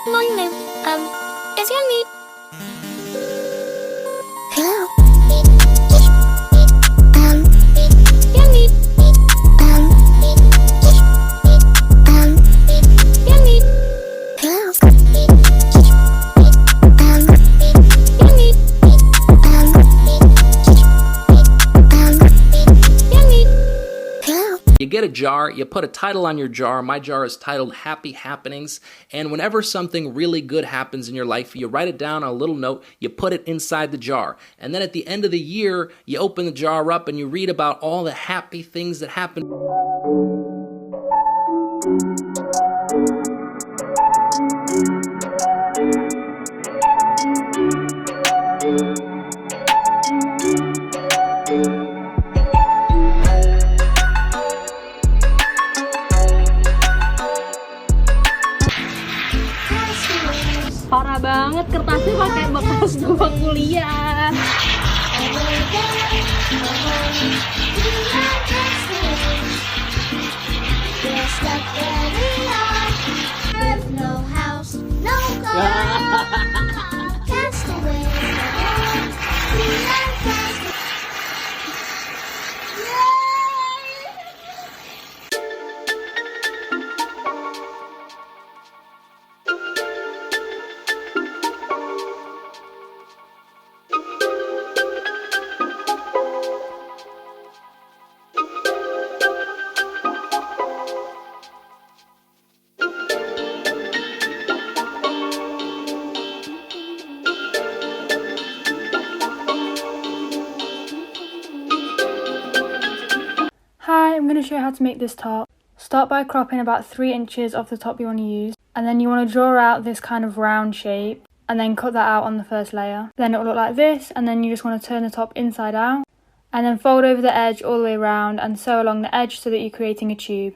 Morning, ma'am. Is your need? Hello. Your need. Your need. Hello. Your need. Your need. Hello. You get a jar, you put a title on your jar. My jar is titled Happy Happenings, and whenever something really good happens in your life, you write it down on a little note, you put it inside the jar, and then at the end of the year, you open the jar up and you read about all the happy things that happened. Parah banget, kertasnya pakai bekas gua kuliah. Hi, I'm going to show you how to make this top. Start by cropping about 3 inches off the top you want to use, and then you want to draw out this kind of round shape and then cut that out on the first layer. Then it will look like this, and then you just want to turn the top inside out and then fold over the edge all the way around and sew along the edge so that you're creating a tube.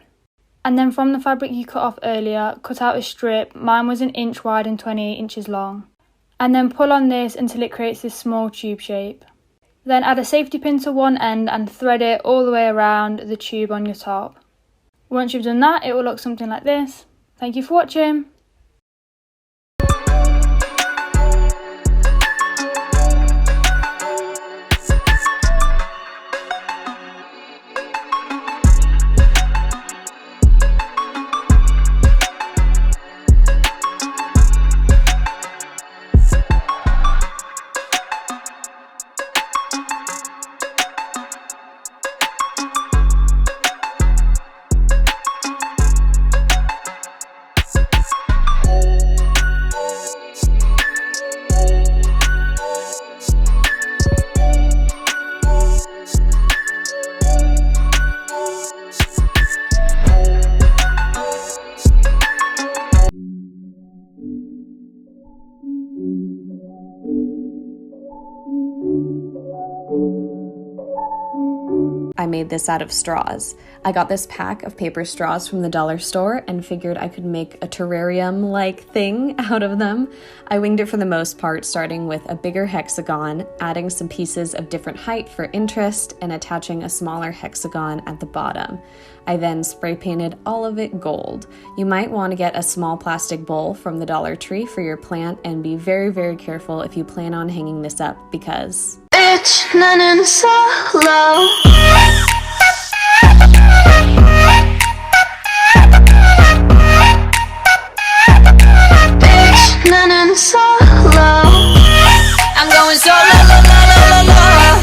And then from the fabric you cut off earlier, cut out a strip. Mine was 1 inch wide and 28 inches long. And then pull on this until it creates this small tube shape. Then add a safety pin to one end and thread it all the way around the tube on your top. Once you've done that, it will look something like this. Thank you for watching. I made this out of straws. I got this pack of paper straws from the dollar store and figured I could make a terrarium-like thing out of them. I winged it for the most part, starting with a bigger hexagon, adding some pieces of different height for interest, and attaching a smaller hexagon at the bottom. I then spray painted all of it gold. You might want to get a small plastic bowl from the Dollar Tree for your plant and be very, very careful if you plan on hanging this up because Bitch, nothing solo. Bitch, nothing solo. I'm going solo, la, la, la, la, la.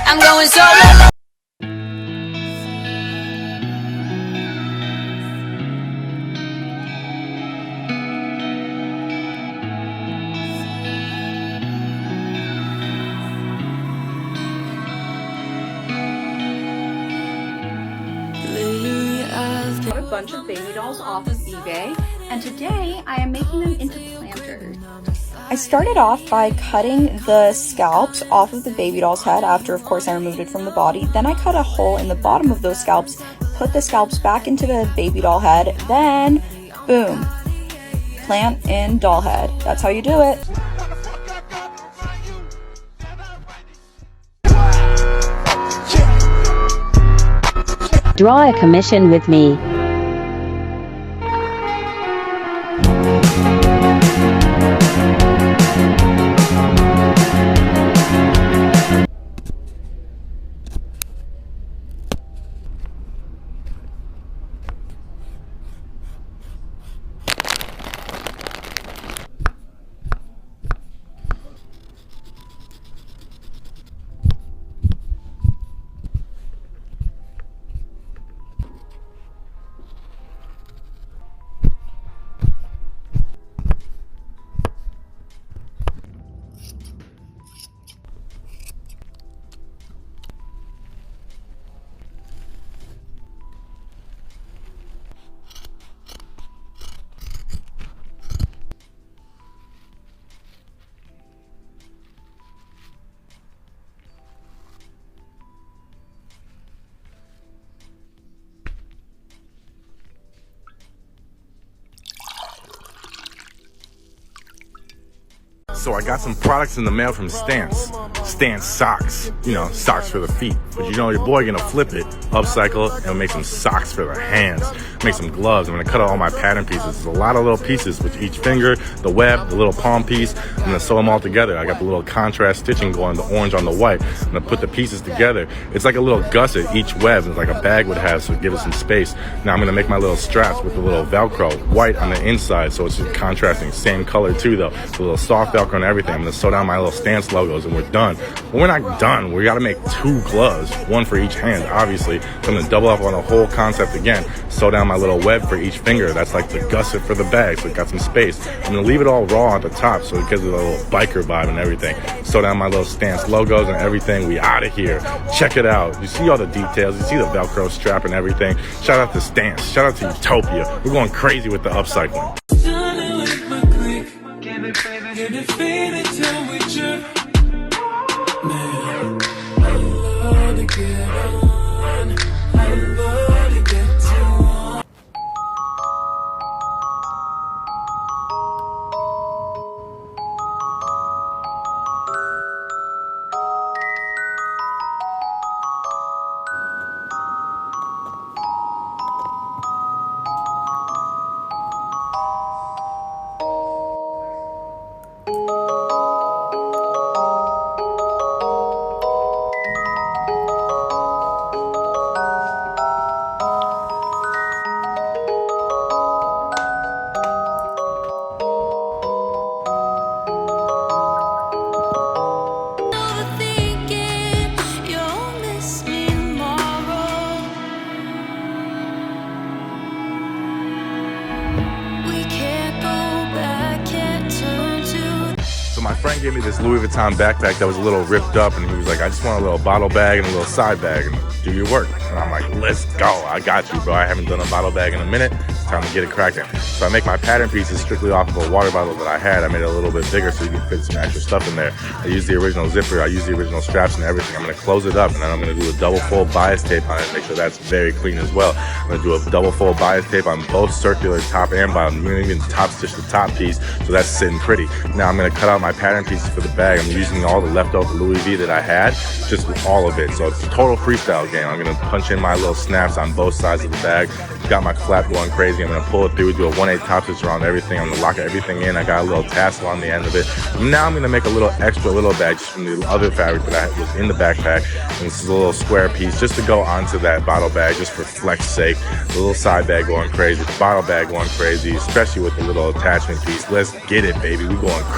I'm going solo. A bunch of baby dolls off of eBay, and today I am making them into planters. I started off by cutting the scalps off of the baby doll's head after, of course, I removed it from the body. Then I cut a hole in the bottom of those scalps, put the scalps back into the baby doll head, then boom, plant in doll head. That's how you do it. Draw a commission with me. So I got some products in the mail from Stance. Stance socks. You know, socks for the feet. But you know, your boy gonna flip it, upcycle it, and make some socks for the hands. Make some gloves. I'm gonna cut out all my pattern pieces. There's a lot of little pieces with each finger, the web, the little palm piece. I'm gonna sew them all together. I got the little contrast stitching going, the orange on the white. I'm gonna put the pieces together. It's like a little gusset, each web, like a bag would have, so give it some space. Now I'm gonna make my little straps with the little Velcro, white on the inside, so it's just contrasting. Same color too though. The little soft Velcro and everything. I'm gonna sew down my little Stance logos and we're done. But we're not done. We gotta make 2 gloves, one for each hand, obviously. So I'm gonna double up on the whole concept again. Sew down my little web for each finger. That's like the gusset for the bag, so it got some space. I'm gonna leave it all raw at the top so it gives it a little biker vibe and everything. Sew down my little Stance logos and everything. We out of here. Check it out. You see all the details. You see the Velcro strap and everything. Shout out to Stance. Shout out to Utopia. We're going crazy with the upcycling. My friend gave me this Louis Vuitton backpack that was a little ripped up, and he was like, I just want a little bottle bag and a little side bag and do your work. And I'm like, let's go. I got you, bro. I haven't done a bottle bag in a minute. It's time to get it cracking. So I make my pattern pieces strictly off of a water bottle that I had. I made it a little bit bigger so you can fit some extra stuff in there. I use the original zipper. I use the original straps and everything. I'm going to close it up, and then I'm going to do a double fold bias tape on it. Make sure that's very clean as well. I'm going to do a double fold bias tape on both circular top and bottom. I'm going to even top stitch the top piece so that's sitting pretty. Now I'm going to cut out my pattern pieces for the bag. I'm using all the leftover Louis V that I had, just all of it. So it's a total freestyle game. I'm going to punch in my little snaps on both sides of the bag. Got my flap going crazy. I'm going to pull it through, do a 1/8 top stitch around everything. I'm going to lock everything in. I got a little tassel on the end of it. Now I'm going to make a little extra little bag just from the other fabric that I was in the backpack. And this is a little square piece just to go onto that bottle bag just for flex sake. The little side bag going crazy, the bottle bag going crazy, especially with the little attachment piece. Let's get it, baby. We're going crazy.